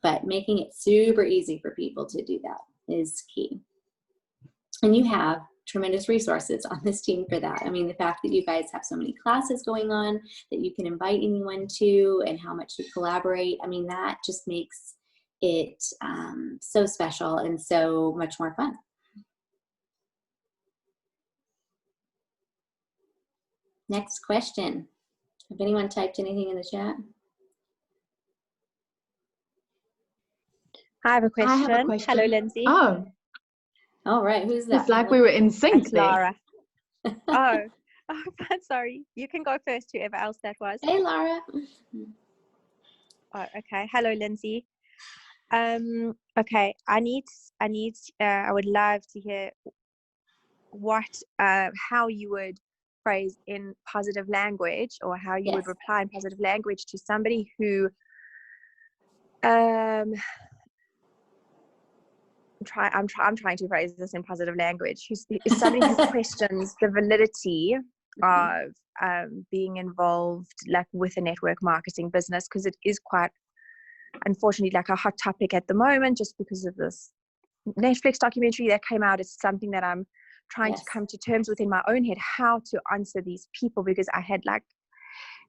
But making it super easy for people to do that is key. And you have tremendous resources on this team for that. I mean, the fact that you guys have so many classes going on that you can invite anyone to, and how much you collaborate, I mean, that just makes it so special and so much more fun. Next question. Have anyone typed anything in the chat? I have a question. I have a question. Hello, Lindsay. Oh, All right, who's that? it's like we were in sync It's there. Lara. Oh, I'm sorry. You can go first, whoever else that was. Hey, Lara. Oh, okay. Hello, Lindsay. Okay. I would love to hear how you would phrase in positive language, or how you would Yes. reply in positive language to somebody who, I'm trying to phrase this in positive language. Is somebody who questions the validity of being involved, like, with a network marketing business, because it is quite, unfortunately, like a hot topic at the moment, just because of this Netflix documentary that came out. It's something that I'm trying to come to terms with in my own head, how to answer these people, because I had like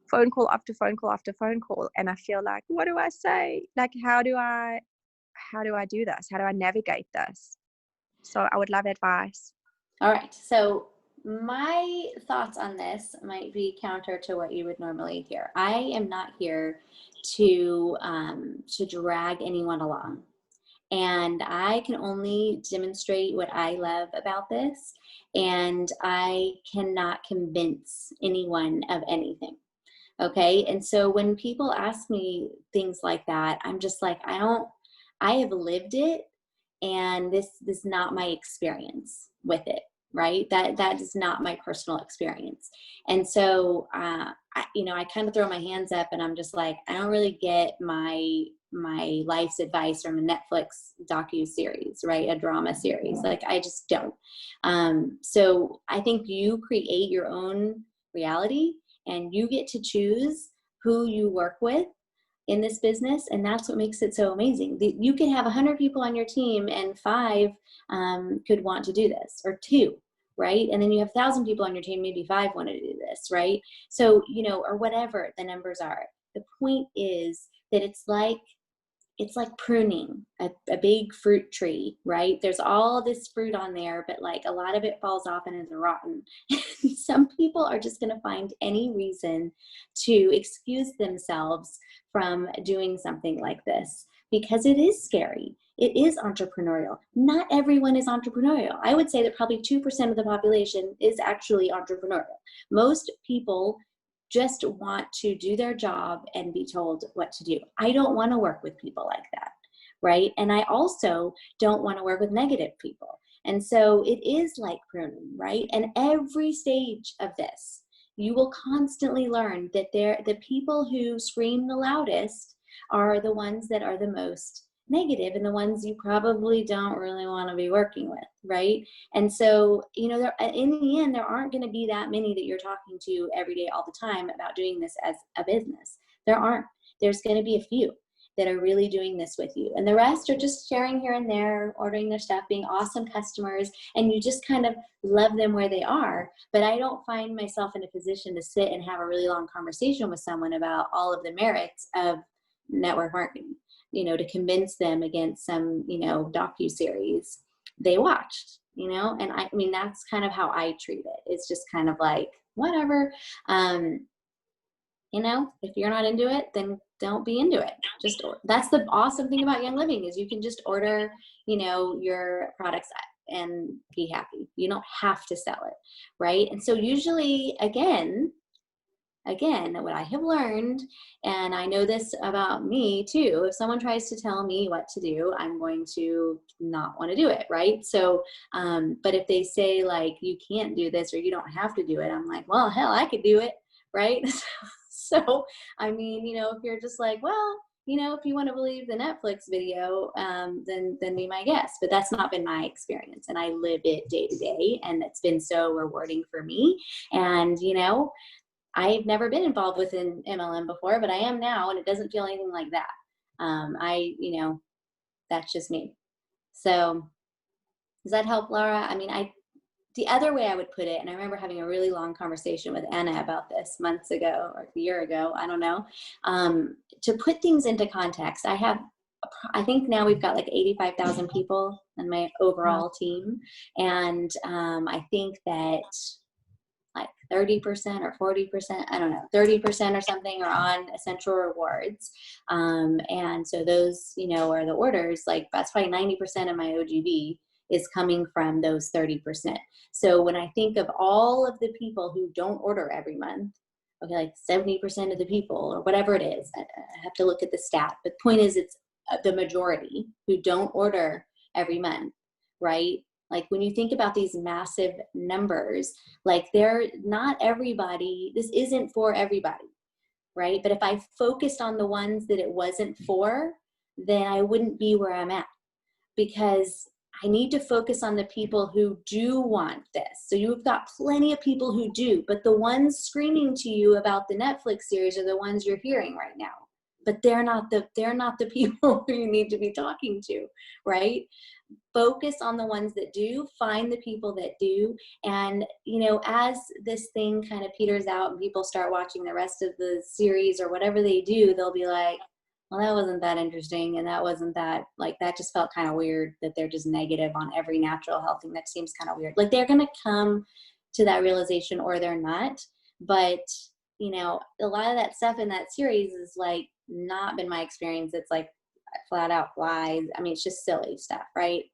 phone call after phone call after phone call, and I feel like, what do I say? Like, how do I do this? How do I navigate this? So I would love advice. All right. So my thoughts on this might be counter to what you would normally hear. I am not here to drag anyone along. And I can only demonstrate what I love about this. And I cannot convince anyone of anything. Okay. And so when people ask me things like that, I'm just like, I have lived it, and this is not my experience with it, right? That is not my personal experience. And so, I kind of throw my hands up, and I'm just like, I don't really get my life's advice from a Netflix docu-series, right? A drama series. Like, I just don't. So I think you create your own reality, and you get to choose who you work with in this business, and that's what makes it so amazing. You could have 100 people on your team, and 5 could want to do this, or 2, right? And then you have 1,000 people on your team, maybe 5 want to do this, right? So, or whatever the numbers are. The point is that it's like pruning a big fruit tree, right? There's all this fruit on there, but like a lot of it falls off and is rotten. Some people are just going to find any reason to excuse themselves from doing something like this, because it is scary. It is entrepreneurial. Not everyone is entrepreneurial. I would say that probably 2% of the population is actually entrepreneurial. Most people just want to do their job and be told what to do. I don't want to work with people like that, right? And I also don't want to work with negative people. And so it is like pruning, right? And every stage of this, you will constantly learn that the people who scream the loudest are the ones that are the most negative, and the ones you probably don't really want to be working with, right? And so, in the end, there aren't going to be that many that you're talking to every day, all the time, about doing this as a business. There aren't. There's going to be a few that are really doing this with you, and the rest are just sharing here and there, ordering their stuff, being awesome customers, and you just kind of love them where they are. But I don't find myself in a position to sit and have a really long conversation with someone about all of the merits of network marketing, to convince them against some, docu-series they watched, and I mean, that's kind of how I treat it. It's just kind of like, whatever, if you're not into it, then don't be into it. That's the awesome thing about Young Living, is you can just order, your products. and be happy. You don't have to sell it, right? And so usually, again, what I have learned, and I know this about me too, if someone tries to tell me what to do, I'm going to not want to do it, right? So, but if they say like, you can't do this or you don't have to do it, I'm like, well, hell, I could do it, right? So, I mean, you know, if you're just like, well, you know, if you want to believe the Netflix video, then be my guest. But that's not been my experience, and I live it day to day, and it's been so rewarding for me. And, you know, I've never been involved with an MLM before, but I am now, and it doesn't feel anything like that. You know, that's just me. So does that help, Laura? I mean, the other way I would put it, and I remember having a really long conversation with Anna about this months ago or a year ago, I don't know, to put things into context. I think now we've got like 85,000 people in my overall team. And I think that like 30% or 40%, I don't know, 30% or something are on Essential Rewards. And so those, you know, are the orders, like that's probably 90% of my OGV is coming from those 30%. So when I think of all of the people who don't order every month, okay, like 70% of the people or whatever it is, I have to look at the stat, but the point is it's the majority who don't order every month, right? Like when you think about these massive numbers, like they're not everybody, this isn't for everybody, right? But if I focused on the ones that it wasn't for, then I wouldn't be where I'm at, because I need to focus on the people who do want this. So you've got plenty of people who do, but the ones screaming to you about the Netflix series are the ones you're hearing right now. But they're not the people who you need to be talking to, right? Focus on the ones that do, find the people that do. And, you know, as this thing kind of peters out and people start watching the rest of the series or whatever they do, they'll be like, well, that wasn't that interesting. And that wasn't that, like, that just felt kind of weird that they're just negative on every natural health thing. That seems kind of weird. Like they're going to come to that realization or they're not. But, you know, a lot of that stuff in that series is like not been my experience. It's like flat out lies. I mean, it's just silly stuff, right?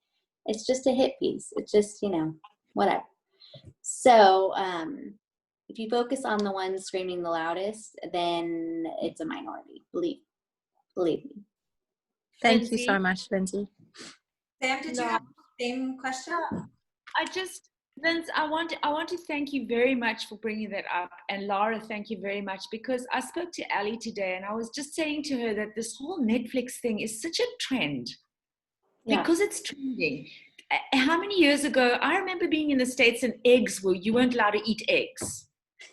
It's just a hit piece. It's just, you know, whatever. So if you focus on the ones screaming the loudest, then it's a minority. Believe me. Thank you so much, Lindsay. Sam, did you have the same question? Vince, I want to thank you very much for bringing that up. And Laura, thank you very much, because I spoke to Ali today and I was just saying to her that this whole Netflix thing is such a trend. Yeah. Because it's trending. How many years ago, I remember being in the States and eggs were, you weren't allowed to eat eggs.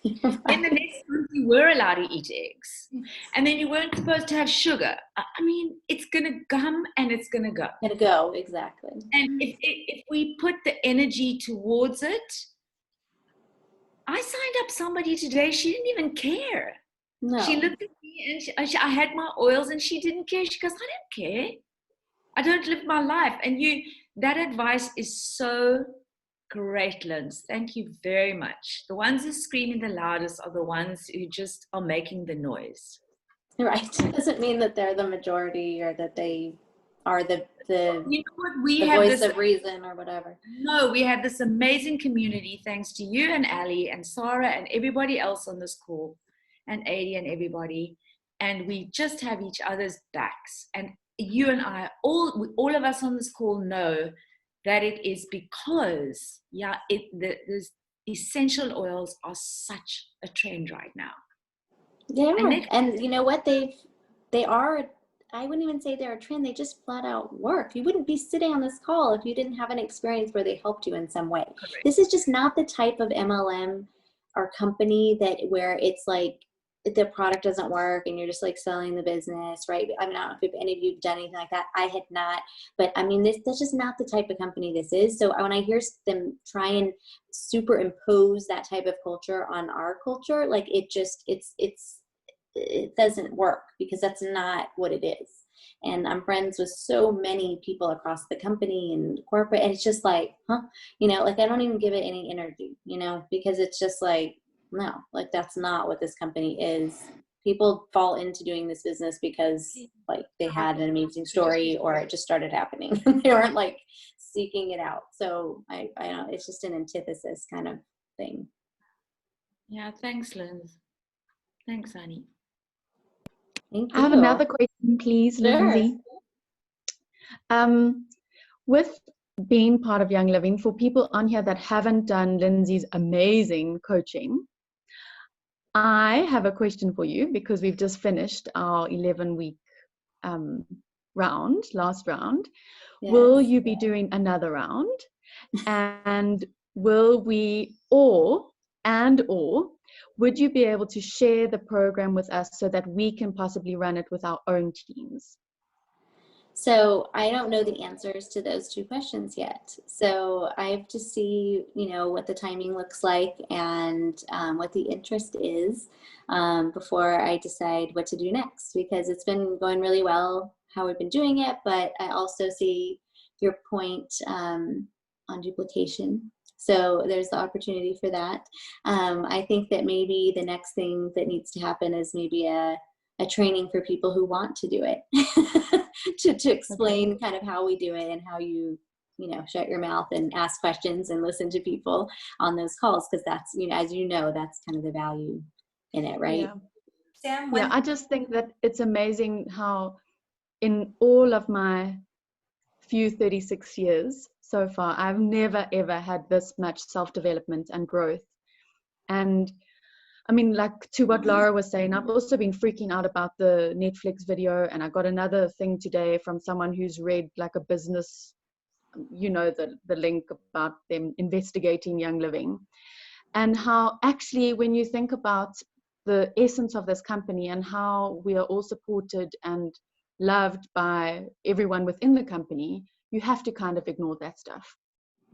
Then the next month you were allowed to eat eggs. And then you weren't supposed to have sugar. I mean, it's going to come and it's going to go. Gonna go, exactly. And if we put the energy towards it, I signed up somebody today, she didn't even care. No. She looked at me and I had my oils and she didn't care. She goes, I don't care. I don't live my life. And that advice is so great, Linz. Thank you very much. The ones who screaming the loudest are the ones who just are making the noise. Right. Doesn't mean that they're the majority or that they are the you know what? We the have voice this of reason or whatever. No, we have this amazing community thanks to you and Ali and Sarah and everybody else on this call and Adi and everybody. And we just have each other's backs. And you and I, all of us on this call know that it is because, the essential oils are such a trend right now. Yeah, and you know what? They are, I wouldn't even say they're a trend, they just flat out work. You wouldn't be sitting on this call if you didn't have an experience where they helped you in some way. Correct. This is just not the type of MLM or company where it's like, the product doesn't work and you're just like selling the business, right? I mean, I don't know if any of you have done anything like that. I had not, but I mean, that's just not the type of company this is. So when I hear them try and superimpose that type of culture on our culture, like it doesn't work, because that's not what it is. And I'm friends with so many people across the company and corporate, and it's just like, you know, like I don't even give it any energy, you know, because it's just like, no, like that's not what this company is. People fall into doing this business because like they had an amazing story or it just started happening. They weren't like seeking it out. So I don't, it's just an antithesis kind of thing. Yeah, thanks, Linz. Thanks, Annie. Thank you. I have another question, please, Sure. Lindsay. With being part of Young Living, for people on here that haven't done Lindsay's amazing coaching, I have a question for you because we've just finished our 11-week last round. Yes. Will you be doing another round? And will we, or would you be able to share the program with us so that we can possibly run it with our own teams? So I don't know the answers to those two questions yet. So I have to see, what the timing looks like and what the interest is before I decide what to do next, because it's been going really well how we've been doing it, but I also see your point on duplication. So there's the opportunity for that. I think that maybe the next thing that needs to happen is maybe a training for people who want to do it to explain kind of how we do it and how you shut your mouth and ask questions and listen to people on those calls, because that's, as that's kind of the value in it, right? Yeah. Sam, Yeah, I just think that it's amazing how in all of my few 36 years so far, I've never ever had this much self-development and growth. And I mean, like to what Laura was saying, I've also been freaking out about the Netflix video, and I got another thing today from someone who's read like a business, the link about them investigating Young Living, and how actually when you think about the essence of this company and how we are all supported and loved by everyone within the company, you have to kind of ignore that stuff.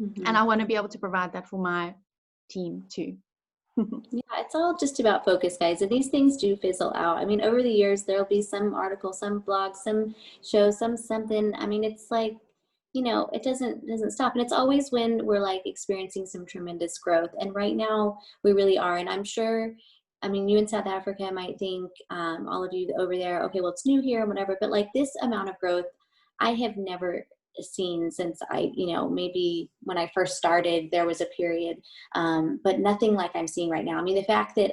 Mm-hmm. And I want to be able to provide that for my team too. Yeah, it's all just about focus, guys. And these things do fizzle out. I mean, over the years, there'll be some article, some blog, some show, something. I mean, it's like, it doesn't stop. And it's always when we're like experiencing some tremendous growth. And right now we really are. And I'm sure, I mean, you in South Africa might think, all of you over there, okay, well, it's new here and whatever, but like this amount of growth, I have never seen since I, maybe when I first started, there was a period, but nothing like I'm seeing right now. I mean, the fact that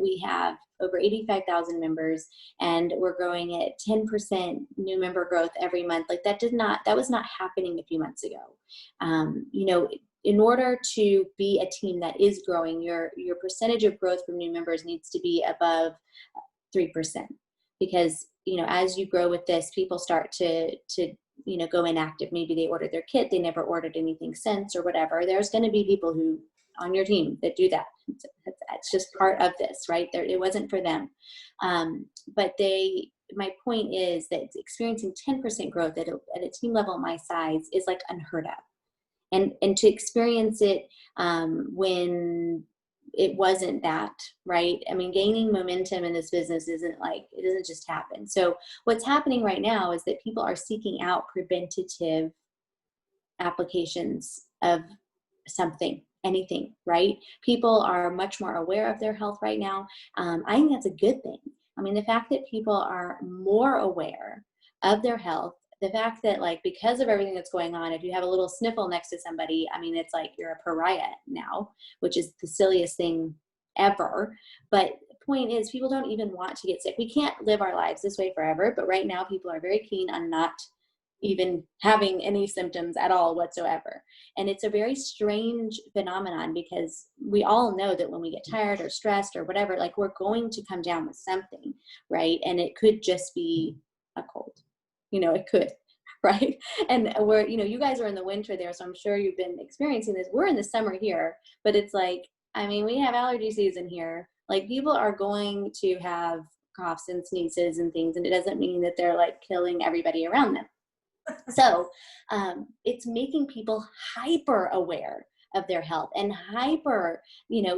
we have over 85,000 members and we're growing at 10% new member growth every month, like that was not happening a few months ago. In order to be a team that is growing, your percentage of growth from new members needs to be above 3%, because, as you grow with this, people start to go inactive. Maybe they ordered their kit, they never ordered anything since or whatever. There's going to be people who on your team that do that. It's just part of this, right? It wasn't for them. But my point is that experiencing 10% growth at a team level my size is like unheard of. And to experience it when it wasn't that, right? I mean, gaining momentum in this business it doesn't just happen. So what's happening right now is that people are seeking out preventative applications of something, anything, right? People are much more aware of their health right now. I think that's a good thing. I mean, the fact that people are more aware of their health, the fact that because of everything that's going on, if you have a little sniffle next to somebody, I mean, it's like you're a pariah now, which is the silliest thing ever. But the point is, people don't even want to get sick. We can't live our lives this way forever, but right now people are very keen on not even having any symptoms at all whatsoever. And it's a very strange phenomenon, because we all know that when we get tired or stressed or whatever, we're going to come down with something, right? And it could just be a cold. It could, right? And we're, you guys are in the winter there, so I'm sure you've been experiencing this. We're in the summer here, but it's we have allergy season here. People are going to have coughs and sneezes and things, and it doesn't mean that they're killing everybody around them. So it's making people hyper aware of their health and hyper,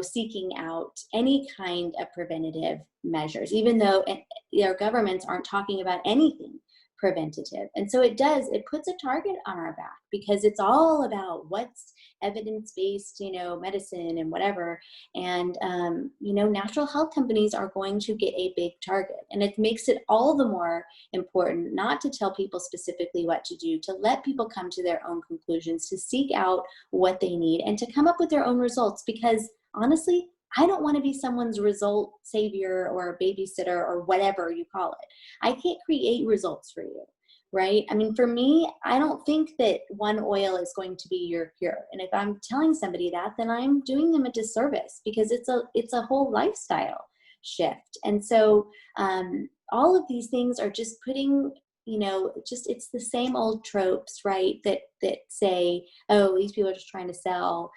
seeking out any kind of preventative measures, even though their governments aren't talking about anything preventative. And so it puts a target on our back because it's all about what's evidence-based, medicine and whatever. And, natural health companies are going to get a big target. And it makes it all the more important not to tell people specifically what to do, to let people come to their own conclusions, to seek out what they need and to come up with their own results. Because honestly, I don't want to be someone's result savior or babysitter or whatever you call it. I can't create results for you, right? I mean, for me, I don't think that one oil is going to be your cure. And if I'm telling somebody that, then I'm doing them a disservice because it's a whole lifestyle shift. And so all of these things are just putting, it's the same old tropes, right? That say, oh, these people are just trying to sell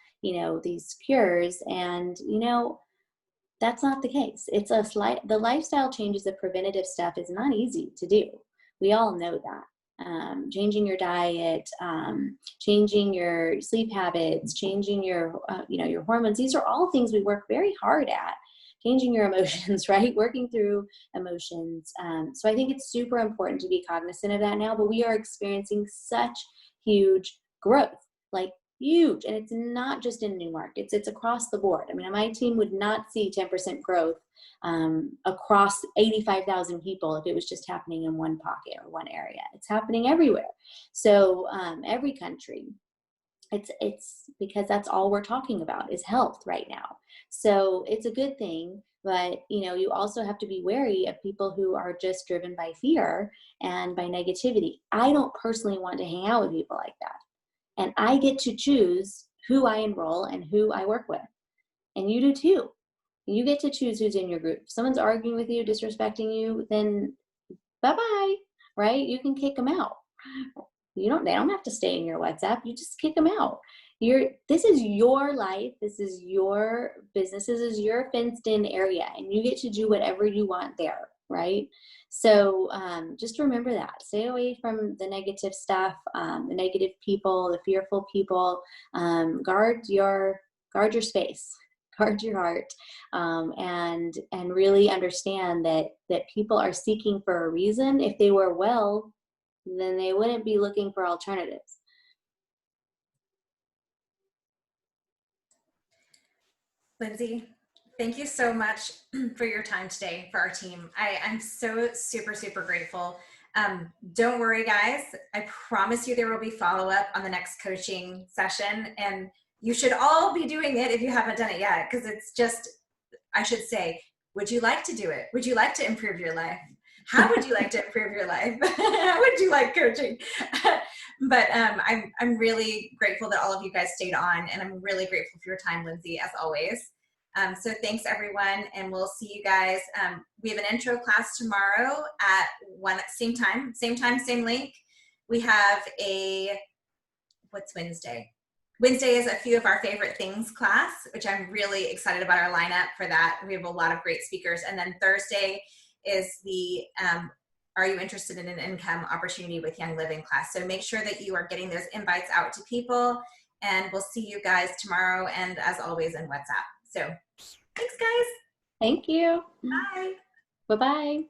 these cures. And, that's not the case. It's the lifestyle changes, the preventative stuff is not easy to do. We all know that. Changing your diet, changing your sleep habits, changing your hormones. These are all things we work very hard at. Changing your emotions, right? Working through emotions. So I think it's super important to be cognizant of that now, but we are experiencing such huge growth, like huge. And it's not just in new markets, it's across the board. I mean, my team would not see 10% growth across 85,000 people if it was just happening in one pocket or one area. It's happening everywhere. So every country. It's because that's all we're talking about is health right now. So it's a good thing, but you also have to be wary of people who are just driven by fear and by negativity. I don't personally want to hang out with people like that. And I get to choose who I enroll and who I work with. And you do too. You get to choose who's in your group. If someone's arguing with you, disrespecting you, then bye-bye, right? You can kick them out. They don't have to stay in your WhatsApp. You just kick them out. This is your life. This is your business. This is your fenced in area, and you get to do whatever you want there, right? So just remember that. Stay away from the negative stuff, the negative people, the fearful people. Guard your space. Guard your heart, and really understand that people are seeking for a reason. If they were well, then they wouldn't be looking for alternatives. Lindsay, thank you so much for your time today for our team. I'm so super, super grateful. Don't worry, guys. I promise you there will be follow-up on the next coaching session, and you should all be doing it if you haven't done it yet, because it's just, I should say, would you like to do it? Would you like to improve your life? How would you like to improve your life? How would you like coaching? But I'm really grateful that all of you guys stayed on, and I'm really grateful for your time, Lindsay, as always. So thanks, everyone, and we'll see you guys. We have an intro class tomorrow at same time, same link. We have what's Wednesday? Wednesday is a few of our favorite things class, which I'm really excited about our lineup for that. We have a lot of great speakers. And then Thursday is the Are You Interested in an Income Opportunity with Young Living class. So make sure that you are getting those invites out to people, and we'll see you guys tomorrow, and as always in WhatsApp. So thanks, guys. Thank you. Bye. Bye-bye.